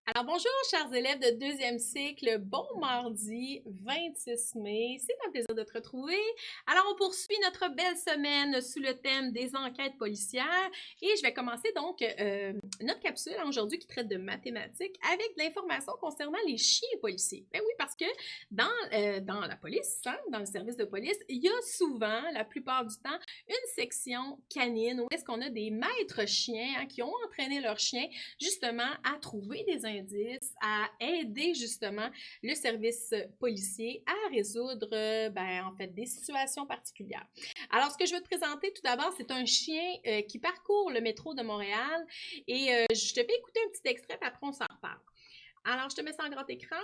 Alors bonjour chers élèves de deuxième cycle, bon mardi 26 mai, c'est un plaisir de te retrouver. Alors on poursuit notre belle semaine sous le thème des enquêtes policières et je vais commencer donc notre capsule aujourd'hui qui traite de mathématiques avec de l'information concernant les chiens policiers. Ben oui, parce que dans la police, hein, dans le service de police, il y a souvent, la plupart du temps, une section canine où est-ce qu'on a des maîtres chiens hein, qui ont entraîné leurs chiens justement à trouver des indices, à aider justement le service policier à résoudre en fait des situations particulières. Alors ce que je veux te présenter tout d'abord, c'est un chien qui parcourt le métro de Montréal et je te fais écouter un petit extrait puis après on s'en reparle. Alors je te mets ça en grand écran.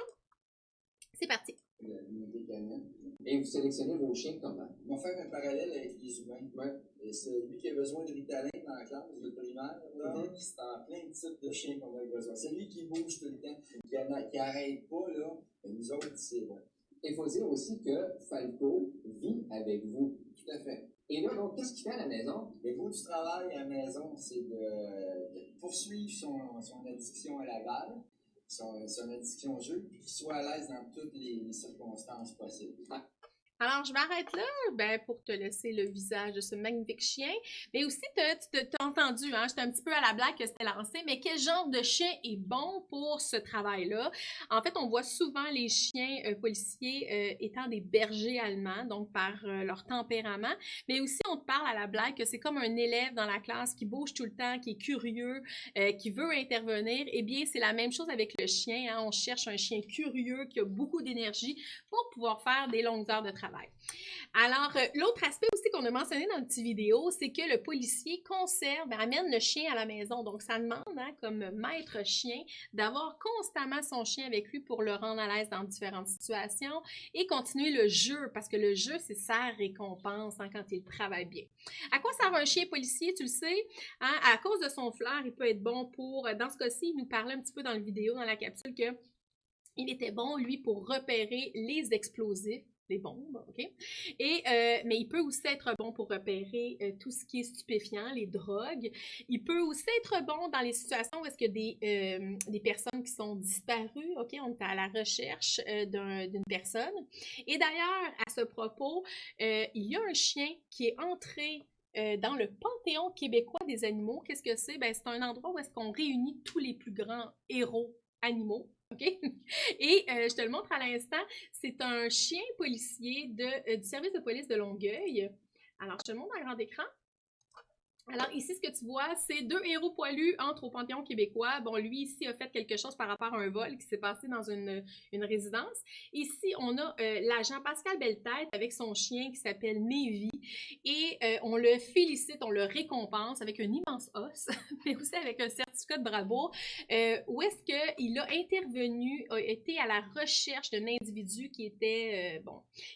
C'est parti. L'unité canine. Et vous sélectionnez vos chiens comment? On va faire un parallèle avec les humains. Ouais. Et celui qui a besoin de Ritalin dans la classe de primaire, là, c'est en plein type de chien qu'on a besoin. Celui qui bouge tout le temps, qui arrête pas, là, nous autres, c'est bon. Il faut dire aussi que Falco vit avec vous. Tout à fait. Et là, donc, qu'est-ce qu'il fait à la maison? Le goût du travail à la maison, c'est de poursuivre son addiction à la balle, son addiction au jeu, puis qu'il soit à l'aise dans toutes les circonstances possibles. Alors, je m'arrête là pour te laisser le visage de ce magnifique chien. Mais aussi, tu t'as entendu, hein, j'étais un petit peu à la blague que c'était lancé, mais quel genre de chien est bon pour ce travail-là? En fait, on voit souvent les chiens policiers étant des bergers allemands, donc par leur tempérament. Mais aussi, on te parle à la blague que c'est comme un élève dans la classe qui bouge tout le temps, qui est curieux, qui veut intervenir. Eh bien, c'est la même chose avec le chien. Hein. On cherche un chien curieux qui a beaucoup d'énergie pour pouvoir faire des longues heures de travail. Alors, l'autre aspect aussi qu'on a mentionné dans une petite vidéo, c'est que le policier amène le chien à la maison. Donc, ça demande, hein, comme maître chien, d'avoir constamment son chien avec lui pour le rendre à l'aise dans différentes situations et continuer le jeu, parce que le jeu, c'est sa récompense hein, quand il travaille bien. À quoi sert un chien policier, tu le sais? Hein, à cause de son flair, il peut être bon pour, dans ce cas-ci, il nous parlait un petit peu dans la vidéo, dans la capsule, que il était bon, lui, pour repérer les explosifs, les bombes, OK? Mais il peut aussi être bon pour repérer tout ce qui est stupéfiant, les drogues. Il peut aussi être bon dans les situations où est-ce qu'il y a des personnes qui sont disparues, OK? On est à la recherche d'une personne. Et d'ailleurs, à ce propos, il y a un chien qui est entré dans le Panthéon québécois des animaux. Qu'est-ce que c'est? Ben, c'est un endroit où est-ce qu'on réunit tous les plus grands héros animaux. OK? Et je te le montre à l'instant, c'est un chien policier du service de police de Longueuil. Alors, je te le montre à grand écran. Alors ici, ce que tu vois, c'est deux héros poilus entrent au Panthéon québécois. Bon, lui ici a fait quelque chose par rapport à un vol qui s'est passé dans une résidence. Ici, on a l'agent Pascal Belletête avec son chien qui s'appelle Navy et on le félicite, on le récompense avec un immense os, mais aussi avec un certificat de bravoure où est-ce qu'il a intervenu, a été à la recherche d'un individu qui était,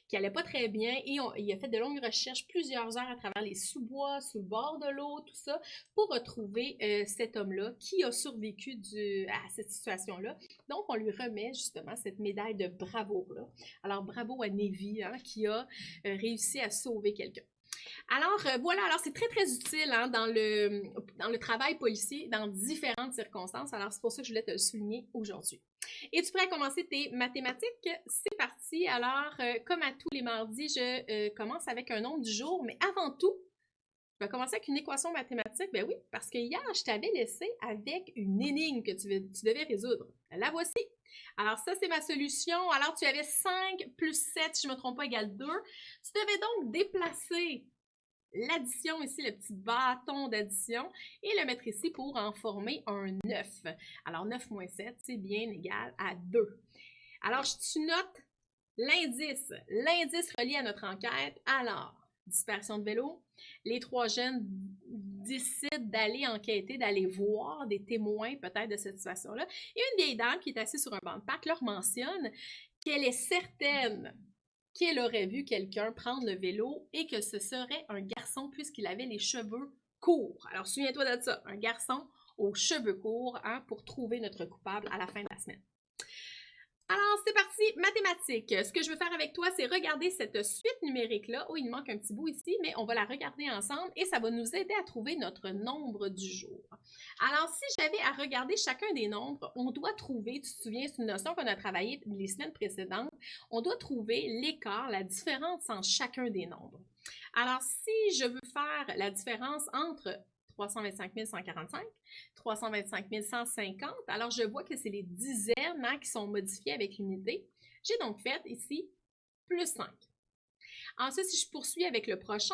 qui allait pas très bien et il a fait de longues recherches, plusieurs heures à travers les sous-bois, sous le bord de l'eau, tout ça, pour retrouver cet homme-là qui a survécu à cette situation-là. Donc, on lui remet justement cette médaille de bravoure-là. Alors, bravo à Navy hein, qui a réussi à sauver quelqu'un. Alors, voilà, alors c'est très, très utile hein, dans le travail policier dans différentes circonstances. Alors, c'est pour ça que je voulais te le souligner aujourd'hui. Es-tu prêt à commencer tes mathématiques? C'est parti. Alors, comme à tous les mardis, je commence avec un nombre du jour, mais avant tout, je vais commencer avec une équation mathématique. Ben oui, parce que hier, je t'avais laissé avec une énigme que tu devais résoudre. La voici. Alors, ça, c'est ma solution. Alors, tu avais 5 plus 7, si je ne me trompe pas, égale 2. Tu devais donc déplacer l'addition ici, le petit bâton d'addition, et le mettre ici pour en former un 9. Alors, 9 moins 7, c'est bien égal à 2. Alors, tu notes l'indice relié à notre enquête. Alors, disparition de vélo, les trois jeunes décident d'aller enquêter, d'aller voir des témoins peut-être de cette situation-là. Et une vieille dame qui est assise sur un banc de parc leur mentionne qu'elle est certaine qu'elle aurait vu quelqu'un prendre le vélo et que ce serait un garçon puisqu'il avait les cheveux courts. Alors, souviens-toi de ça, un garçon aux cheveux courts hein, pour trouver notre coupable à la fin de la semaine. Alors, c'est parti, mathématiques. Ce que je veux faire avec toi, c'est regarder cette suite numérique-là. Oh, il manque un petit bout ici, mais on va la regarder ensemble et ça va nous aider à trouver notre nombre du jour. Alors, si j'avais à regarder chacun des nombres, on doit trouver, tu te souviens, c'est une notion qu'on a travaillée les semaines précédentes, on doit trouver l'écart, la différence entre chacun des nombres. Alors, si je veux faire la différence entre 325 145, 325 150. Alors, je vois que c'est les dizaines qui sont modifiées avec l'unité. J'ai donc fait ici plus 5. Ensuite, si je poursuis avec le prochain,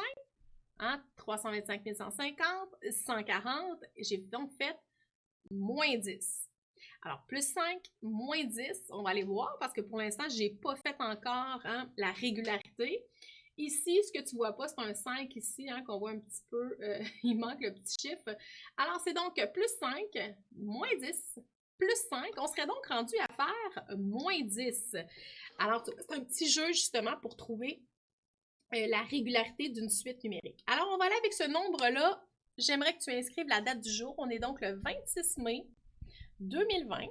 325 150, 140, j'ai donc fait moins 10. Alors, plus 5, moins 10, on va aller voir parce que pour l'instant, je n'ai pas fait encore la régularité. Ici, ce que tu ne vois pas, c'est un 5 ici, qu'on voit un petit peu, il manque le petit chiffre. Alors, c'est donc plus 5, moins 10, plus 5. On serait donc rendu à faire moins 10. Alors, c'est un petit jeu justement pour trouver la régularité d'une suite numérique. Alors, on va aller avec ce nombre-là. J'aimerais que tu inscrives la date du jour. On est donc le 26 mai 2020.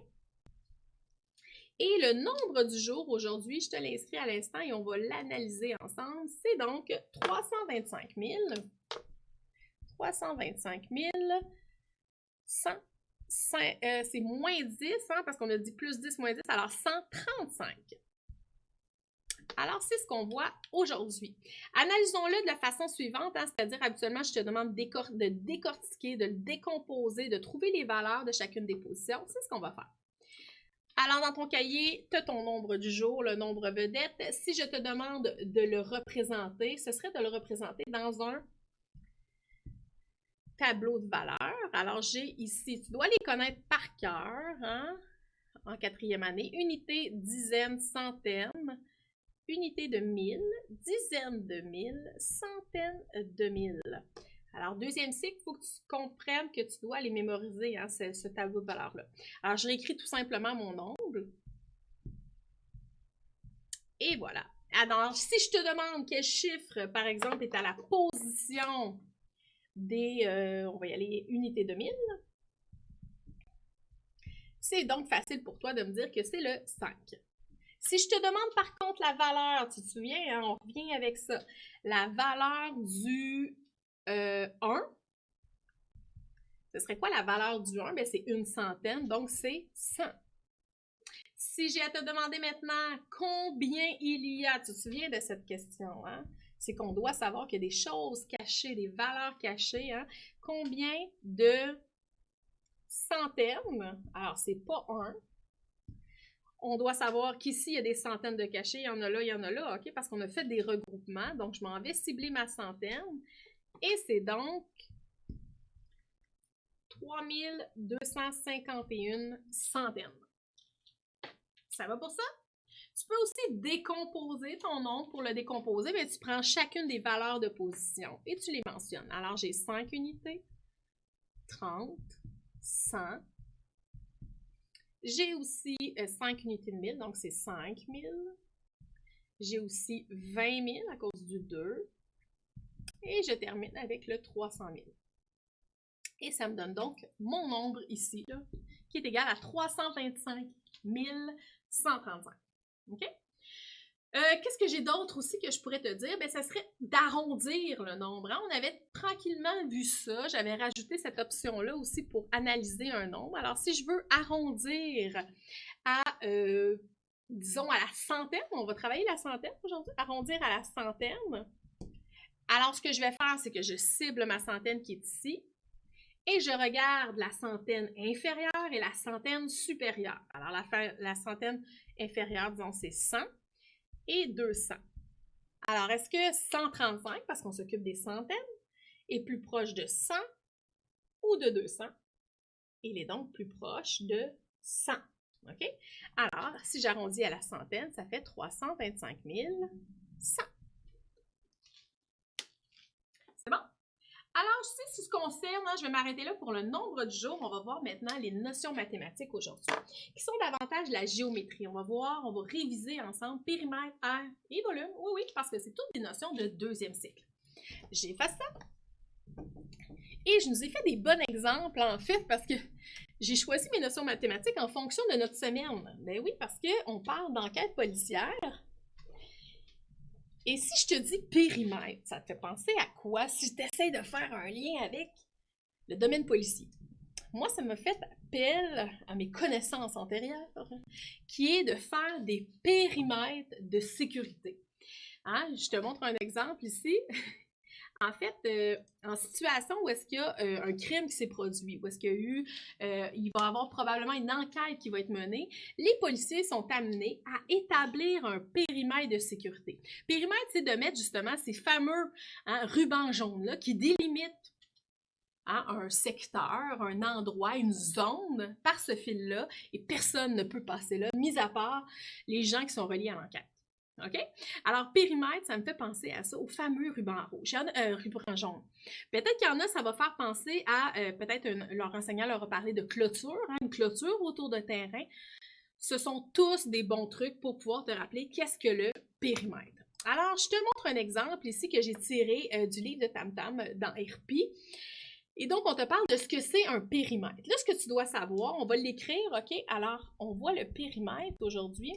Et le nombre du jour aujourd'hui, je te l'inscris à l'instant et on va l'analyser ensemble. C'est donc 325 000. 325 100. C'est moins 10, parce qu'on a dit plus 10, moins 10, alors 135. Alors, c'est ce qu'on voit aujourd'hui. Analysons-le de la façon suivante, c'est-à-dire habituellement, je te demande de décortiquer, de le décomposer, de trouver les valeurs de chacune des positions. C'est ce qu'on va faire. Alors, dans ton cahier, tu as ton nombre du jour, le nombre vedette. Si je te demande de le représenter, ce serait de le représenter dans un tableau de valeurs. Alors, j'ai ici, tu dois les connaître par cœur, en 4e année. Unité, dizaine, centaine, unité de 1000, dizaine de 1000, centaine de 1000. Alors, 2e cycle, il faut que tu comprennes que tu dois les mémoriser, ce tableau de valeurs-là. Alors, je réécris tout simplement mon nombre. Et voilà. Alors, si je te demande quel chiffre, par exemple, est à la position des, on va y aller, unités de 1000, c'est donc facile pour toi de me dire que c'est le 5. Si je te demande par contre la valeur, tu te souviens, on revient avec ça, la valeur du 1, ce serait quoi la valeur du 1? Bien, c'est une centaine, donc c'est 100. Si j'ai à te demander maintenant combien il y a, tu te souviens de cette question, c'est qu'on doit savoir qu'il y a des choses cachées, des valeurs cachées. Combien de centaines? Alors, c'est pas 1. On doit savoir qu'ici, il y a des centaines de cachés. Il y en a là, OK? Parce qu'on a fait des regroupements. Donc, je m'en vais cibler ma centaine. Et c'est donc 3251 centaines. Ça va pour ça? Tu peux aussi décomposer ton nombre. Pour le décomposer, bien, tu prends chacune des valeurs de position et tu les mentionnes. Alors, j'ai 5 unités, 30, 100. J'ai aussi 5 unités de 1000, donc c'est 5000. J'ai aussi 20 000 à cause du 2. Et je termine avec le 300 000. Et ça me donne donc mon nombre ici, là, qui est égal à 325 135. OK? Qu'est-ce que j'ai d'autre aussi que je pourrais te dire? Bien, ça serait d'arrondir le nombre. On avait tranquillement vu ça. J'avais rajouté cette option-là aussi pour analyser un nombre. Alors, si je veux arrondir à, disons, à la centaine, on va travailler la centaine aujourd'hui, arrondir à la centaine. Alors, ce que je vais faire, c'est que je cible ma centaine qui est ici. Et je regarde la centaine inférieure et la centaine supérieure. Alors, la centaine inférieure, disons, c'est 100 et 200. Alors, est-ce que 135, parce qu'on s'occupe des centaines, est plus proche de 100 ou de 200? Il est donc plus proche de 100. OK? Alors, si j'arrondis à la centaine, ça fait 325 100. C'est bon? Alors, si ce qu'on sait, je vais m'arrêter là pour le nombre du jour. On va voir maintenant les notions mathématiques aujourd'hui, qui sont davantage de la géométrie. On va voir, on va réviser ensemble périmètre, aire et volume. Oui, parce que c'est toutes des notions de 2e cycle. J'efface ça. Et je nous ai fait des bons exemples, en fait, parce que j'ai choisi mes notions mathématiques en fonction de notre semaine. Ben oui, parce qu'on parle d'enquête policière. Et si je te dis périmètre, ça te fait penser à quoi si tu essaies de faire un lien avec le domaine policier? Moi, ça me fait appel à mes connaissances antérieures, qui est de faire des périmètres de sécurité. Hein? Je te montre un exemple ici. En fait, en situation où est-ce qu'il y a un crime qui s'est produit, où est-ce qu'il y a eu, il va y avoir probablement une enquête qui va être menée, les policiers sont amenés à établir un périmètre de sécurité. Périmètre, c'est de mettre justement ces fameux rubans jaunes là, qui délimitent un secteur, un endroit, une zone par ce fil-là, et personne ne peut passer là, mis à part les gens qui sont reliés à l'enquête. OK? Alors, périmètre, ça me fait penser à ça, au fameux ruban rouge, ruban jaune. Peut-être qu'il y en a, ça va faire penser à, peut-être leur enseignant leur a parlé de clôture, une clôture autour de terrain. Ce sont tous des bons trucs pour pouvoir te rappeler qu'est-ce que le périmètre. Alors, je te montre un exemple ici que j'ai tiré du livre de Tam Tam dans RP. Et donc, on te parle de ce que c'est un périmètre. Là, ce que tu dois savoir, on va l'écrire, OK? Alors, on voit le périmètre aujourd'hui.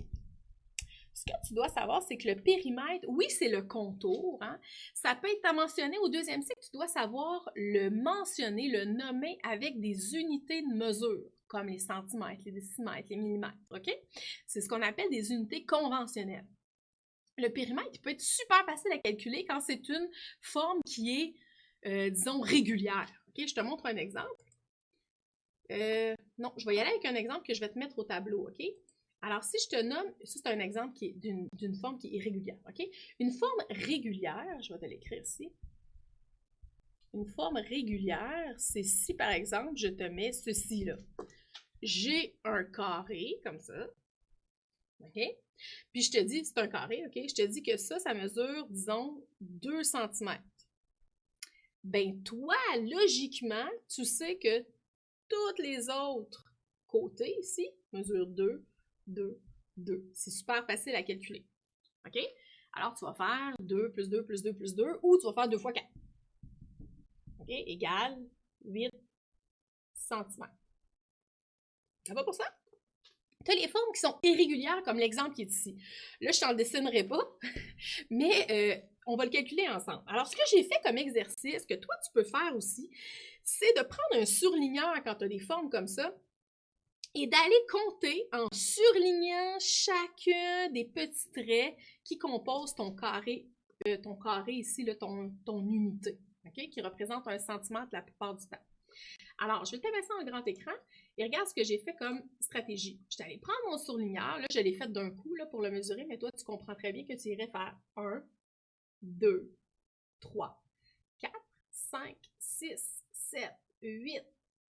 Ce que tu dois savoir, c'est que le périmètre, oui, c'est le contour. Hein? Ça peut être mentionné au deuxième cycle, tu dois savoir le mentionner, le nommer avec des unités de mesure, comme les centimètres, les décimètres, les millimètres. OK? C'est ce qu'on appelle des unités conventionnelles. Le périmètre, il peut être super facile à calculer quand c'est une forme qui est, disons, régulière. OK? Je te montre un exemple. Non, je vais y aller avec un exemple que je vais te mettre au tableau. OK? Alors, si je te nomme, ça c'est un exemple qui est d'une forme qui est irrégulière, OK? Une forme régulière, je vais te l'écrire ici. Une forme régulière, c'est si par exemple, je te mets ceci là. J'ai un carré, comme ça, OK? Puis je te dis, c'est un carré, OK? Je te dis que ça mesure, disons, 2 cm. Ben toi, logiquement, tu sais que toutes les autres côtés ici mesurent 2, 2, 2. C'est super facile à calculer. OK? Alors, tu vas faire 2 plus 2 plus 2 plus 2 ou tu vas faire 2 fois 4. OK? Égale 8 cm. Ça va pour ça? Tu as les formes qui sont irrégulières, comme l'exemple qui est ici. Là, je ne t'en dessinerai pas, mais on va le calculer ensemble. Alors, ce que j'ai fait comme exercice, que toi, tu peux faire aussi, c'est de prendre un surligneur quand tu as des formes comme ça, et d'aller compter en surlignant chacun des petits traits qui composent ton carré ici, là, ton unité, okay, qui représente 1 centimètre la plupart du temps. Alors, je vais te mettre ça en grand écran et regarde ce que j'ai fait comme stratégie. Je suis allée prendre mon surligneur, là, je l'ai fait d'un coup là, pour le mesurer, mais toi, tu comprends très bien que tu irais faire 1, 2, 3, 4, 5, 6, 7, 8,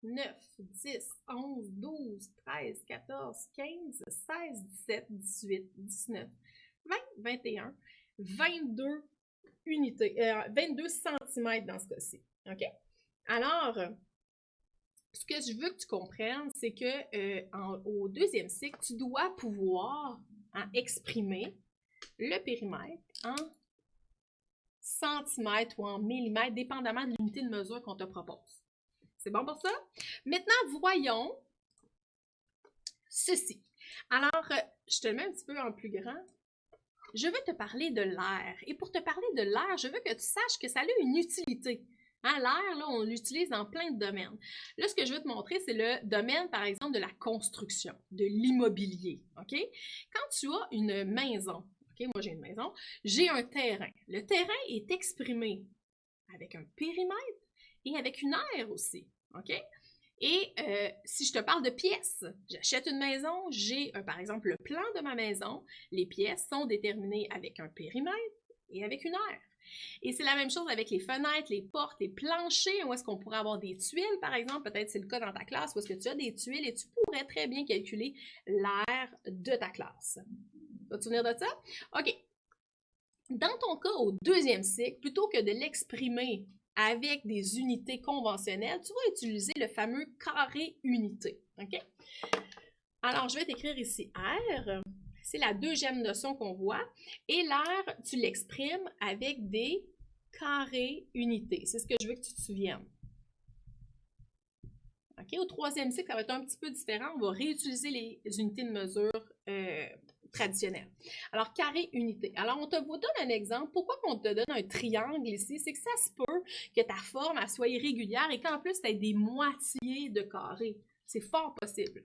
9, 10, 11, 12, 13, 14, 15, 16, 17, 18, 19, 20, 21, 22 unités, 22 cm dans ce cas-ci. OK? Alors, ce que je veux que tu comprennes, c'est que au deuxième cycle, tu dois pouvoir exprimer le périmètre en centimètres ou en millimètres, dépendamment de l'unité de mesure qu'on te propose. C'est bon pour ça? Maintenant, voyons ceci. Alors, je te le mets un petit peu en plus grand. Je veux te parler de l'air. Et pour te parler de l'air, je veux que tu saches que ça a une utilité. Hein, l'air, là, on l'utilise dans plein de domaines. Là, ce que je veux te montrer, c'est le domaine, par exemple, de la construction, de l'immobilier. OK? Quand tu as une maison, OK, moi j'ai une maison, j'ai un terrain. Le terrain est exprimé avec un périmètre et avec une aire aussi. OK? Et si je te parle de pièces, j'achète une maison, j'ai par exemple le plan de ma maison, les pièces sont déterminées avec un périmètre et avec une aire. Et c'est la même chose avec les fenêtres, les portes, les planchers, où est-ce qu'on pourrait avoir des tuiles, par exemple, peut-être c'est le cas dans ta classe, où est-ce que tu as des tuiles et tu pourrais très bien calculer l'aire de ta classe. Tu vas te souvenir de ça? OK. Dans ton cas, au deuxième cycle, plutôt que de l'exprimer avec des unités conventionnelles, tu vas utiliser le fameux carré unité. OK? Alors, je vais t'écrire ici R. C'est la deuxième notion qu'on voit. Et l'air, tu l'exprimes avec des carrés unités. C'est ce que je veux que tu te souviennes. OK? Au troisième cycle, ça va être un petit peu différent. On va réutiliser les unités de mesure traditionnelles. Alors, carré, unité. Alors, on te donne un exemple. Pourquoi on te donne un triangle ici? C'est que ça se peut que ta forme elle soit irrégulière et qu'en plus, tu aies des moitiés de carré. C'est fort possible.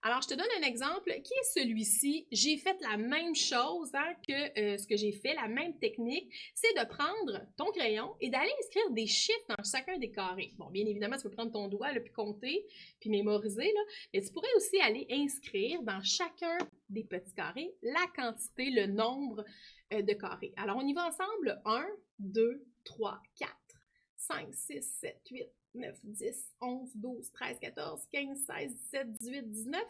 Alors, je te donne un exemple qui est celui-ci. J'ai fait la même chose hein, que ce que j'ai fait, la même technique. C'est de prendre ton crayon et d'aller inscrire des chiffres dans chacun des carrés. Bon, bien évidemment, tu peux prendre ton doigt, là, puis compter, puis mémoriser. Là, mais tu pourrais aussi aller inscrire dans chacun des petits carrés la quantité, le nombre de carrés. Alors, on y va ensemble. 1, 2, 3, 4, 5, 6, 7, 8, 9, 10, 11, 12, 13, 14, 15, 16, 17, 18, 19,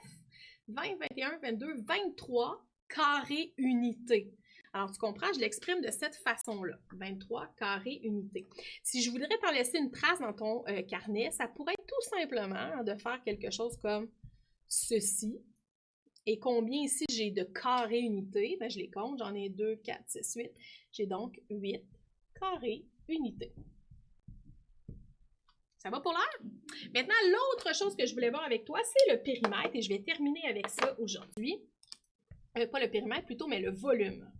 20, 21, 22, 23 carrés unités. Alors, tu comprends, je l'exprime de cette façon-là. 23 carrés unités. Si je voudrais t'en laisser une trace dans ton carnet, ça pourrait être tout simplement de faire quelque chose comme ceci. Et combien ici j'ai de carrés unités? Ben, je les compte, j'en ai 2, 4, 6, 8. J'ai donc 8 carrés unités. Ça va pour l'air? Maintenant, l'autre chose que je voulais voir avec toi, c'est le périmètre et je vais terminer avec ça aujourd'hui. Pas le périmètre plutôt, mais le volume.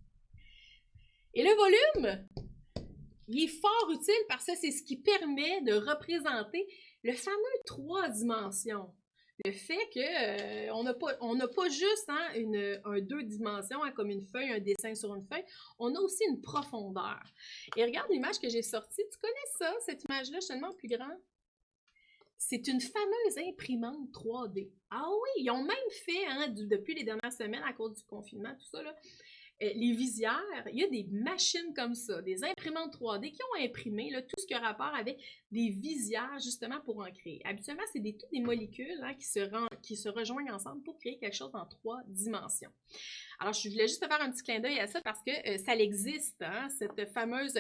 Et le volume, il est fort utile parce que c'est ce qui permet de représenter le fameux 3 dimensions. Le fait qu'on n'a pas juste hein, un 2 dimensions, hein, comme une feuille, un dessin sur une feuille, on a aussi une profondeur. Et regarde l'image que j'ai sortie. Tu connais ça, cette image-là, je te demande plus grand? C'est une fameuse imprimante 3D. Ah oui, ils ont même fait, hein, depuis les dernières semaines, à cause du confinement, tout ça, là, les visières, il y a des machines comme ça, des imprimantes 3D qui ont imprimé là, tout ce qui a rapport avec des visières, justement, pour en créer. Habituellement, c'est toutes des molécules hein, qui se rejoignent ensemble pour créer quelque chose en 3 dimensions. Alors, je voulais juste te faire un petit clin d'œil à ça parce que ça existe, hein, cette fameuse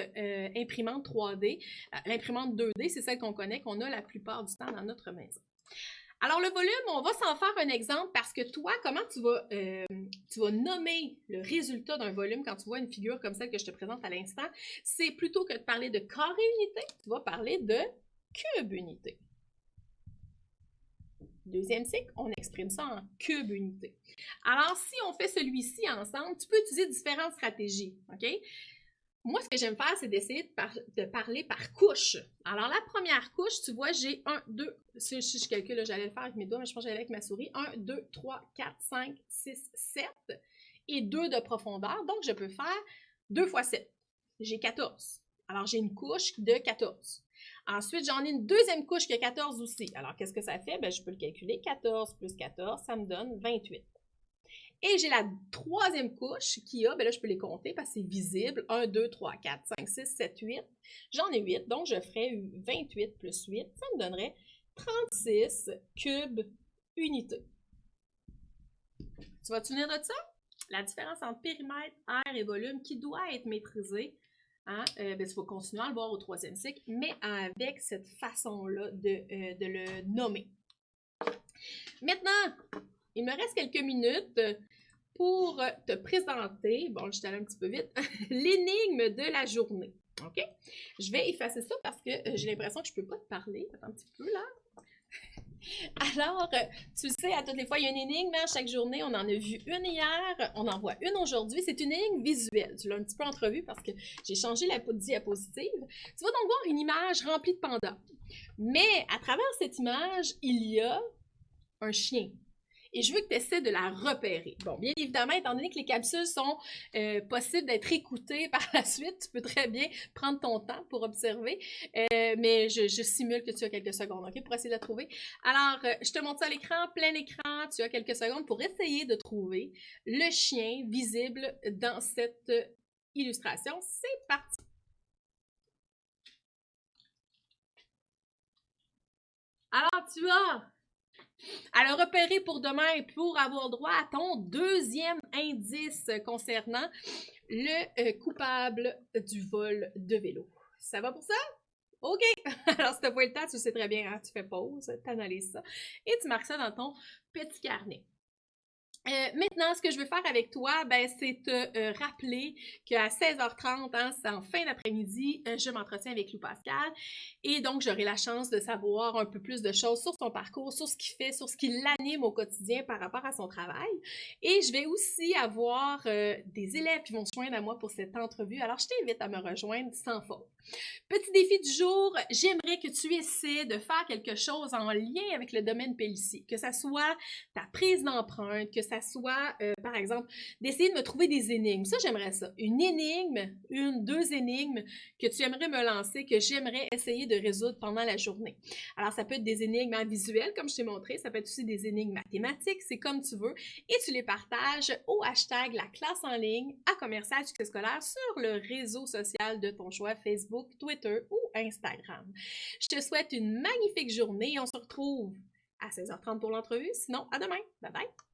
imprimante 3D. L'imprimante 2D, c'est celle qu'on connaît, qu'on a la plupart du temps dans notre maison. Alors, le volume, on va s'en faire un exemple parce que toi, comment tu vas nommer le résultat d'un volume quand tu vois une figure comme celle que je te présente à l'instant? C'est plutôt que de parler de carré unité, tu vas parler de cube unité. Deuxième cycle, on exprime ça en cube unité. Alors, si on fait celui-ci ensemble, tu peux utiliser différentes stratégies, OK? Moi, ce que j'aime faire, c'est d'essayer de parler par couche. Alors, la première couche, tu vois, j'ai 1, 2, si je calcule, j'allais le faire avec mes doigts, mais je pense que j'allais avec ma souris. 1, 2, 3, 4, 5, 6, 7 et 2 de profondeur. Donc, je peux faire 2 fois 7. J'ai 14. Alors, j'ai une couche de 14. Ensuite, j'en ai une deuxième couche qui a 14 aussi. Alors, qu'est-ce que ça fait? Bien, je peux le calculer. 14 plus 14, ça me donne 28. Et j'ai la troisième couche qui a, bien là, je peux les compter parce que c'est visible. 1, 2, 3, 4, 5, 6, 7, 8. J'en ai 8, donc je ferais 28 plus 8. Ça me donnerait 36 cubes unités. Tu vas te souvenir de ça? La différence entre périmètre, aire et volume qui doit être maîtrisée. Hein? Ben, tu vas continuer à le voir au troisième cycle, mais avec cette façon-là de le nommer. Maintenant, il me reste quelques minutes pour te présenter, bon, je suis allée un petit peu vite, l'énigme de la journée. OK? Je vais effacer ça parce que j'ai l'impression que je ne peux pas te parler. Attends un petit peu, là. Alors, tu le sais, à toutes les fois, il y a une énigme. Hein, chaque journée, on en a vu une hier, on en voit une aujourd'hui. C'est une énigme visuelle. Tu l'as un petit peu entrevue parce que j'ai changé la diapositive. Tu vas donc voir une image remplie de pandas. Mais à travers cette image, il y a un chien. Et je veux que tu essaies de la repérer. Bon, bien évidemment, étant donné que les capsules sont possibles d'être écoutées par la suite, tu peux très bien prendre ton temps pour observer, mais je simule que tu as quelques secondes, OK, pour essayer de la trouver. Alors, je te montre ça à l'écran, plein écran, tu as quelques secondes pour essayer de trouver le chien visible dans cette illustration. C'est parti! Alors, tu as à le repérer pour demain et pour avoir droit à ton deuxième indice concernant le coupable du vol de vélo. Ça va pour ça? OK! Alors, si tu n'as pas eu le temps, tu sais très bien, hein? Tu fais pause, tu analyses ça et tu marques ça dans ton petit carnet. Maintenant, ce que je veux faire avec toi, ben, c'est te rappeler qu'à 16h30, hein, c'est en fin d'après-midi, je m'entretiens avec Lou Pascal. Et donc, j'aurai la chance de savoir un peu plus de choses sur son parcours, sur ce qu'il fait, sur ce qui l'anime au quotidien par rapport à son travail. Et je vais aussi avoir des élèves qui vont se joindre à moi pour cette entrevue. Alors, je t'invite à me rejoindre sans faute. Petit défi du jour, j'aimerais que tu essaies de faire quelque chose en lien avec le domaine Pellissier, que ça soit ta prise d'empreinte, que ça soit, par exemple, d'essayer de me trouver des énigmes. Ça, j'aimerais ça. Une énigme, deux énigmes que tu aimerais me lancer, que j'aimerais essayer de résoudre pendant la journée. Alors, ça peut être des énigmes en visuel, comme je t'ai montré, ça peut être aussi des énigmes mathématiques, c'est comme tu veux, et tu les partages au hashtag la classe en ligne à commercial succès scolaire sur le réseau social de ton choix, Facebook, Twitter ou Instagram. Je te souhaite une magnifique journée et on se retrouve à 16h30 pour l'entrevue. Sinon, à demain. Bye bye!